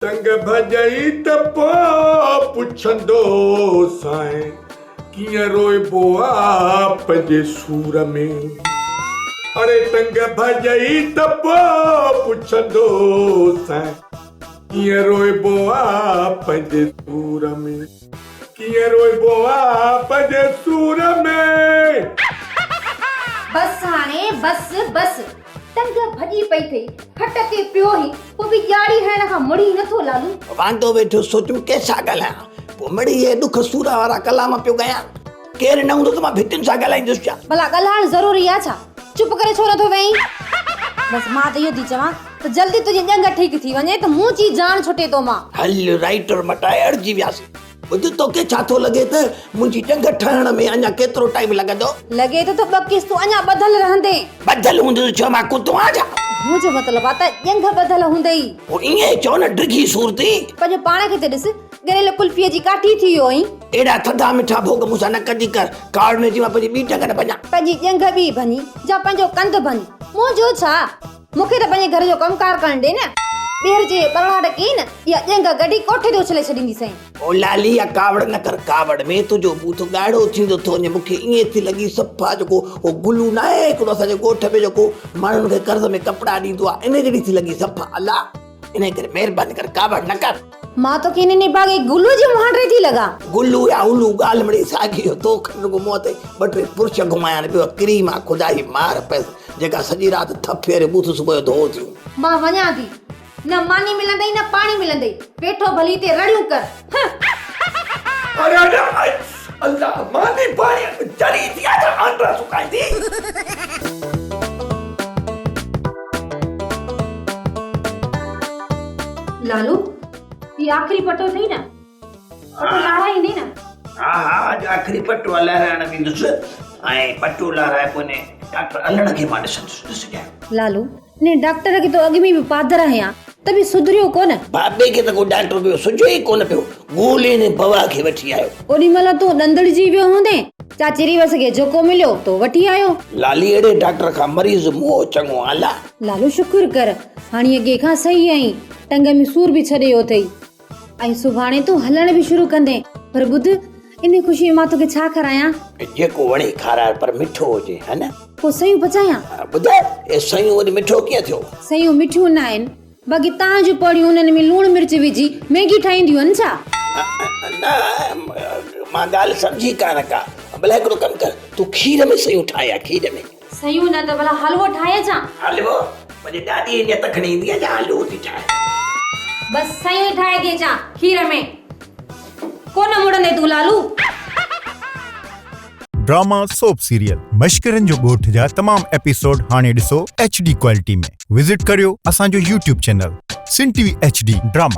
टंग भॼई त पोइ पुछंदो साईं कीअं रोइबो आहे पंहिंजे सूर में। अरे टंग भॼई त पोइ पुछंदो साईं कीअं रोइबो आहे पंहिंजे सूर में, कीअं रोइबो आहे पंहिंजे सूर में। बस हाणे बस बस टंग भॼी पई थई, खट ते पियो ही पोइ बि ॼाड़ी हणण खां मुड़ी नथो लालू। वांदो वेठो सोचूं कंहिंसां ॻाल्हायां, पोइ मिड़ी हे ॾुख सूर वारा कलाम पियो ॻायां। केरु न हूंदो त मां भितियुनि सां ॻाल्हाईंदुसि छा? भला ॻाल्हाइण ज़रूरी आहे छा? चुप करे छो नथो वेहीं? बस मां त इहो थी चवां त जल्दी तुंहिंजी ॼंग ठीक थी वञे त मूं जी जान छुटे तो मां। हल राइटर मटाए अड़जी वियासीं। ॿुध तोखे छा थो लॻे त मुंहिंजी ॼंग ठहण में अञा केतिरो टाइम लॻंदो? लॻे थो त ॿ किस्तूं अञा ॿधल रहंदे। ॿधल हूंदो छो मां कुतो आहियां छा? मुंहिंजो मतिलबु आहे त ॼंग ॿधल हूंदई। पोइ ईअं चओ न डिघी सूर थी। पंहिंजो पाण खे त ॾिस, ॻरियल कुल्फीअ जी काठी थी वियो आहीं। एॾा थधा मिठा भोग मूंसां न कढी कर, कार्ड में जी मां पंहिंजी ॿी ॼंग न भञा। पंहिंजी ॼंग बि भञी जा पंहिंजो कंध भञी, मुंहिंजो छा? मूंखे त पंहिंजे घर जो कमकार करण ॾे न। ॿीहर जे बरवाड़ कई न इहा ॼंग गॾी कोठे ते उछले छॾींदी सईं। ओ लाली या कावड़ न कर, कावड़ में तुंहिंजो बूथ ॻाढ़ो थींदो थो वञे। मूंखे ईअं थी लॻी सफ़ा जेको ओ गुलू न आहे हिकिड़ो असांजे ॻोठ में जेको माण्हुनि खे कर्ज़ में कपिड़ा ॾींदो आहे, इन जहिड़ी थी लॻी सफ़ा। अलाह इन करे महिरबानी कर कावड़ न कर। मां तो इन निभागे गुलू जी मुहांडे थी लगा। गुलू या उलू ॻाल्हि मिड़ी साॻी हो। तो खन को मुंह ते ॿ टे पुरुष घुमाया पियो क्रीम आहे ख़ुदा जी मार पइसि जेका सॼी राति थप फेरे बूथ सुबुह जो धो थियूं। मां वञा थी, न मानी मिलंदई न पाणी मिलंदई, वेठो भली ते रड़ियूं कर। अरे अल्लाह मानी पाणी चरी थी आ त आंड्रा सुकाईंदी। लालू ये आखिरी पटो थई न? पटो लाराई नहीं न? हा आज आखिरी पटो लहराइण वेंदुसि ऐं पटो लहराए पोइ डॉक्टर अलण खे मां ॾिसंदुसि। लालू ने डॉक्टर के तो अॻ में भी पादर हया त बि सुधरियो कोन। बाबे के त को डॉक्टर पियो सुजो ई कोन पियो, ॻोल्हे ने बवा खे वठी आयो। ओडी महिल तूं ॾंदड़जी वियो हूंदे, चाचीरी वस खे जेको मिलियो तो वठी आयो। लाली अड़े डॉक्टर खां मरीज़ मुंह चङो आला। लालू शुक्र कर हाणे अॻे खां सही आई, टंग में सूर भी छॾियो अथई ऐं सुभाणे तूं हलण भी शुरू कंदे। पर ॿुध इन ख़ुशी मां तोखे छा करायां? जेको वणे खाराए पर मिठो हुजे, है न? पोइ सयूं पचायां? ॿुधाए ए सयूं वरी मिठो कीअं थियो? सयूं मिठियूं न आहिनि, बाक़ी तव्हां जूं पड़ियूं उन्हनि में लूण मिर्च विझी मैगी ठाहींदियूं आहिनि छा? न मां ॻाल्हि सम्झी कान का। भला हिकिड़ो कमु कर, तूं खीर में सयूं ठाहिया। खीर में सयूं न त भला हलवो ठाहे छा? हलवो मुंहिंजी ॾाॾी ईअं तखणी ईंदी आहे, हलवो थी ठाहे। बस सयूं ठाहे ॾे छा खीर में? कोन मुड़ंदे तूं लालू। ड्रामा सोप सीरियल मश्करनि जो ॻोठ जा तमाम एपिसोड हाणे ॾिसो HD क्वालिटी में। विजिट करियो असांजो YouTube चैनल सिन TV HD ड्रामा।